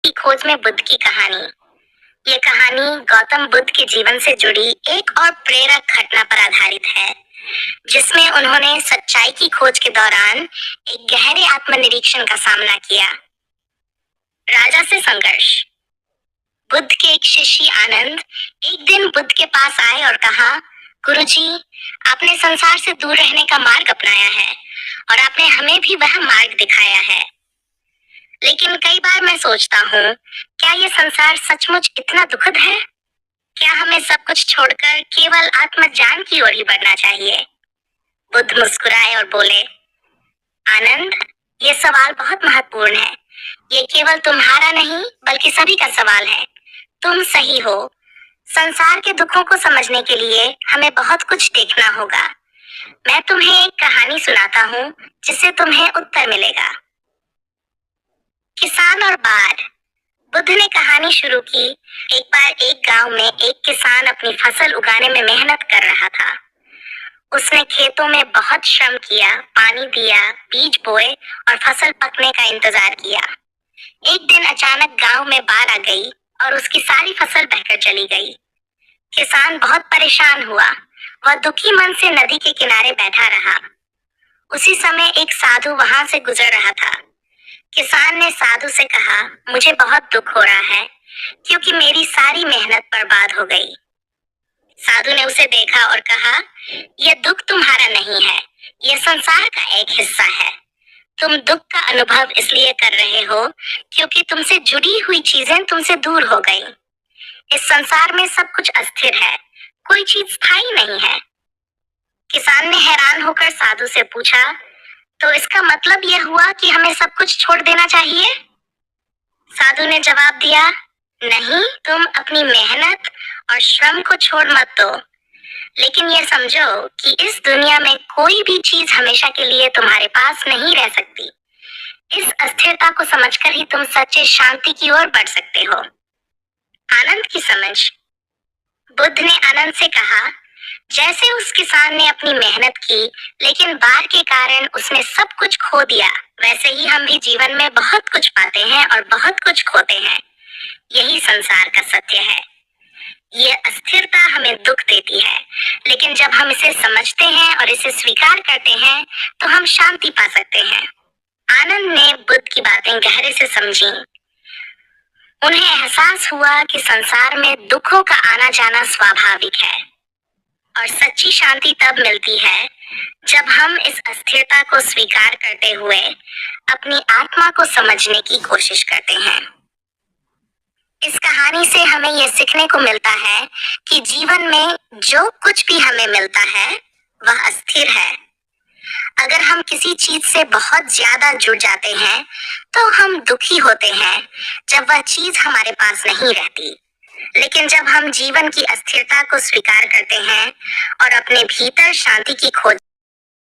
की खोज में बुद्ध की कहानी। ये कहानी गौतम बुद्ध के जीवन से जुड़ी एक और प्रेरक घटना पर आधारित है, जिसमें उन्होंने सच्चाई की खोज के दौरान एक गहरे आत्मनिरीक्षण का सामना किया। राजा से संघर्ष। बुद्ध के एक शिष्य आनंद एक दिन बुद्ध के पास आए और कहा, गुरुजी, आपने संसार से दूर रहने का मार्ग अपनाया है और आपने हमें भी वह मार्ग दिखाया है। लेकिन कई बार मैं सोचता हूँ, क्या ये संसार सचमुच इतना दुखद है? क्या हमें सब कुछ छोड़कर केवल आत्मज्ञान की ओर ही बढ़ना चाहिए? बुद्ध मुस्कुराए और बोले, आनंद, ये सवाल बहुत महत्वपूर्ण है। ये केवल तुम्हारा नहीं बल्कि सभी का सवाल है। तुम सही हो। संसार के दुखों को समझने के लिए हमें बहुत कुछ देखना होगा। मैं तुम्हें एक कहानी सुनाता हूँ जिससे तुम्हें उत्तर मिलेगा। किसान और बाढ़। बुद्ध ने कहानी शुरू की। एक बार एक गांव में एक किसान अपनी फसल उगाने में मेहनत कर रहा था। उसने खेतों में बहुत श्रम किया, पानी दिया, बीज बोए और फसल पकने का इंतजार किया। एक दिन अचानक गांव में बाढ़ आ गई और उसकी सारी फसल बहकर चली गई। किसान बहुत परेशान हुआ। वह दुखी मन से नदी के किनारे बैठा रहा। उसी समय एक साधु वहां से गुजर रहा था। किसान ने साधु से कहा, मुझे बहुत दुख हो रहा है क्योंकि मेरी सारी मेहनत बर्बाद हो गई। साधु ने उसे देखा और कहा, यह दुख तुम्हारा नहीं है, यह संसार का एक हिस्सा है। तुम दुख का अनुभव इसलिए कर रहे हो क्योंकि तुमसे जुड़ी हुई चीजें तुमसे दूर हो गई। इस संसार में सब कुछ अस्थिर है, कोई चीज स्थायी नहीं है। किसान ने हैरान होकर साधु से पूछा, तो इसका मतलब यह हुआ कि हमें सब कुछ छोड़ देना चाहिए? साधु ने जवाब दिया, नहीं, तुम अपनी मेहनत और श्रम को छोड़ मत दो, लेकिन यह समझो कि इस दुनिया में कोई भी चीज हमेशा के लिए तुम्हारे पास नहीं रह सकती। इस अस्थिरता को समझकर ही तुम सच्चे शांति की ओर बढ़ सकते हो। आनंद की समझ। बुद्ध ने आनंद से कहा, जैसे उस किसान ने अपनी मेहनत की लेकिन बाढ़ के कारण उसने सब कुछ खो दिया, वैसे ही हम भी जीवन में बहुत कुछ पाते हैं और बहुत कुछ खोते हैं। यही संसार का सत्य है। ये अस्थिरता हमें दुख देती है, लेकिन जब हम इसे समझते हैं और इसे स्वीकार करते हैं तो हम शांति पा सकते हैं। आनंद ने बुद्ध की बातें गहरे से समझी। उन्हें एहसास हुआ कि संसार में दुखों का आना जाना स्वाभाविक है और सच्ची शांति तब मिलती है जब हम इस अस्थिरता को स्वीकार करते हुए अपनी आत्मा को समझने की कोशिश करते हैं। इस कहानी से हमें यह सीखने को मिलता है कि जीवन में जो कुछ भी हमें मिलता है वह अस्थिर है। अगर हम किसी चीज से बहुत ज्यादा जुड़ जाते हैं तो हम दुखी होते हैं जब वह चीज हमारे पास नहीं रहती। लेकिन जब हम जीवन की अस्थिरता को स्वीकार करते हैं और अपने भीतर शांति की खोज